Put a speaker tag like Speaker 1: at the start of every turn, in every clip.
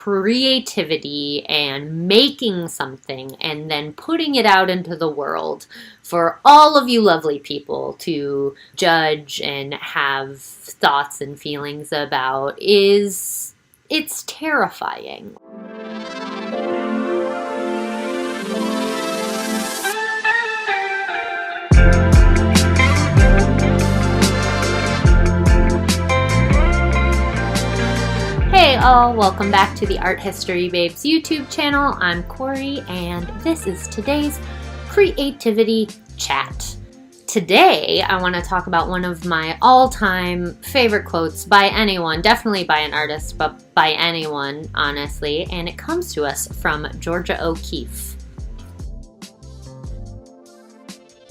Speaker 1: creativity and making something and then putting it out into the world for all of you lovely people to judge and have thoughts and feelings about it's terrifying. Hey all, welcome back to the Art History Babes YouTube channel. I'm Corey and this is today's Creativity Chat. Today I want to talk about one of my all-time favorite quotes by anyone, definitely by an artist, but by anyone, honestly, and it comes to us from Georgia O'Keeffe.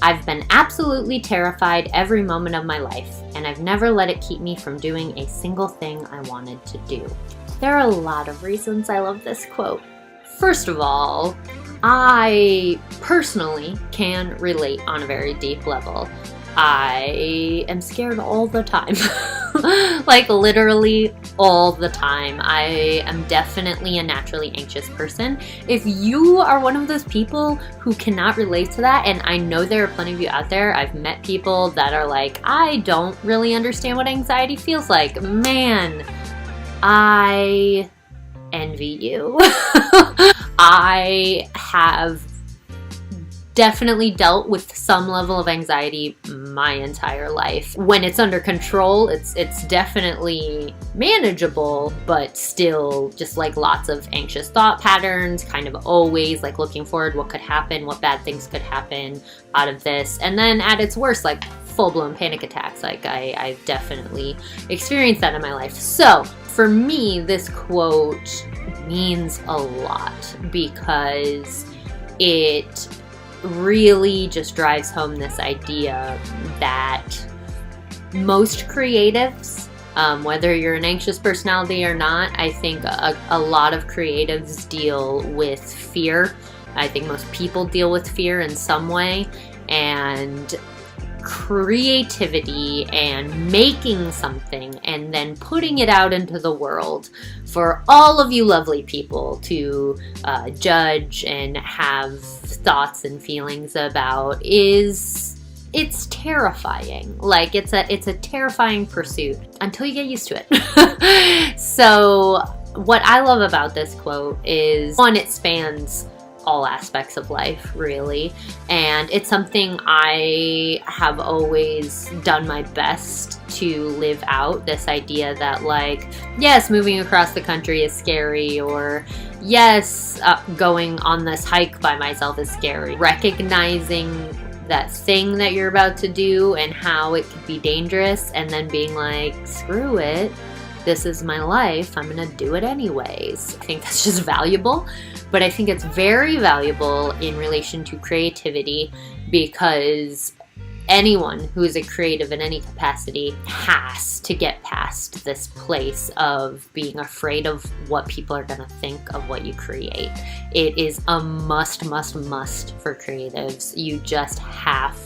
Speaker 1: I've been absolutely terrified every moment of my life, and I've never let it keep me from doing a single thing I wanted to do. There are a lot of reasons I love this quote. First of all, I personally can relate on a very deep level. I am scared all the time. Like literally all the time. I am definitely a naturally anxious person. If you are one of those people who cannot relate to that, and I know there are plenty of you out there, I've met people that are like, I don't really understand what anxiety feels like. Man, I envy you. I have definitely dealt with some level of anxiety my entire life. When it's under control, it's definitely manageable, but still just like lots of anxious thought patterns, kind of always like looking forward, what could happen, what bad things could happen out of this. And then at its worst, like full-blown panic attacks. Like I've definitely experienced that in my life. So for me, this quote means a lot because it really just drives home this idea that most creatives, whether you're an anxious personality or not, I think a lot of creatives deal with fear. I think most people deal with fear in some way, and creativity and making something and then putting it out into the world for all of you lovely people to judge and have thoughts and feelings about it's terrifying. Like it's a terrifying pursuit until you get used to it. So what I love about this quote is, one, it spans all aspects of life, really, and it's something I have always done my best to live out, this idea that like, yes, moving across the country is scary, or yes, going on this hike by myself is scary. Recognizing that thing that you're about to do and how it could be dangerous, and then being like, screw it, this is my life, I'm gonna do it anyways. I think that's just valuable, but I think it's very valuable in relation to creativity, because anyone who is a creative in any capacity has to get past this place of being afraid of what people are gonna think of what you create. It is a must for creatives. You just have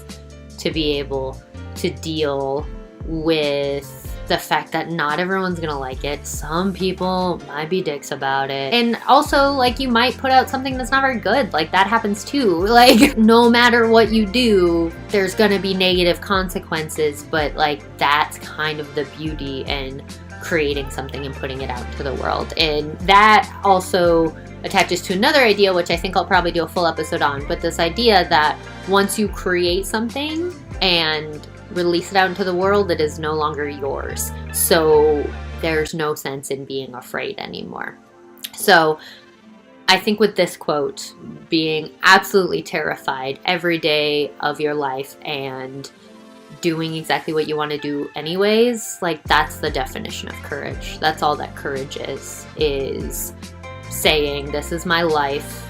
Speaker 1: to be able to deal with the fact that not everyone's gonna like it. Some people might be dicks about it. And also, like, you might put out something that's not very good. Like, that happens too. Like, no matter what you do, there's gonna be negative consequences, but like, that's kind of the beauty in creating something and putting it out into the world. And that also attaches to another idea, which I think I'll probably do a full episode on, but this idea that once you create something and release it out into the world, it is no longer yours. So there's no sense in being afraid anymore. So I think with this quote, being absolutely terrified every day of your life and doing exactly what you want to do anyways, like, that's the definition of courage. That's all that courage is saying, this is my life,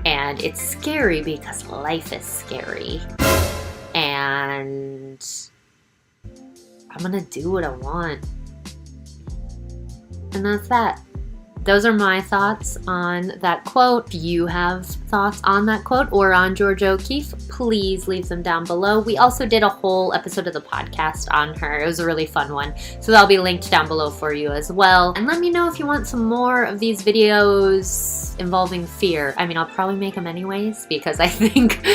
Speaker 1: and it's scary because life is scary. And I'm gonna do what I want. And that's that. those are my thoughts on that quote. If you have thoughts on that quote or on Georgia O'Keeffe, please leave them down below. We also did a whole episode of the podcast on her. It was a really fun one. So that'll be linked down below for you as well. And let me know if you want some more of these videos involving fear. I mean, I'll probably make them anyways because I think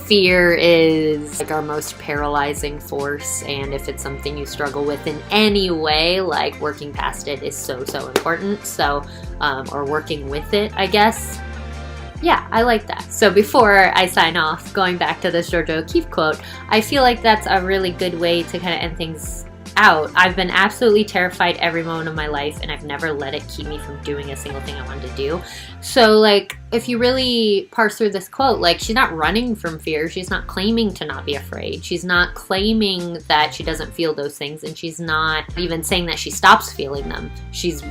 Speaker 1: fear is like our most paralyzing force. And if it's something you struggle with in any way, like working past it is so important. So, or working with it, I guess. Yeah, I like that. So before I sign off, going back to this Georgia O'Keeffe quote, I feel like that's a really good way to kind of end things out. I've been absolutely terrified every moment of my life, and I've never let it keep me from doing a single thing I wanted to do. So, like, if you really parse through this quote, like, she's not running from fear. She's not claiming to not be afraid. She's not claiming that she doesn't feel those things, and she's not even saying that she stops feeling them. She's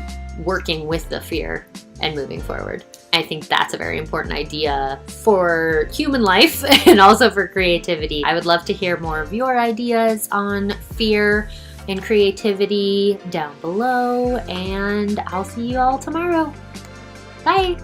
Speaker 1: working with the fear and moving forward. I think that's a very important idea for human life and also for creativity. I would love to hear more of your ideas on fear and creativity down below, and I'll see you all tomorrow. Bye!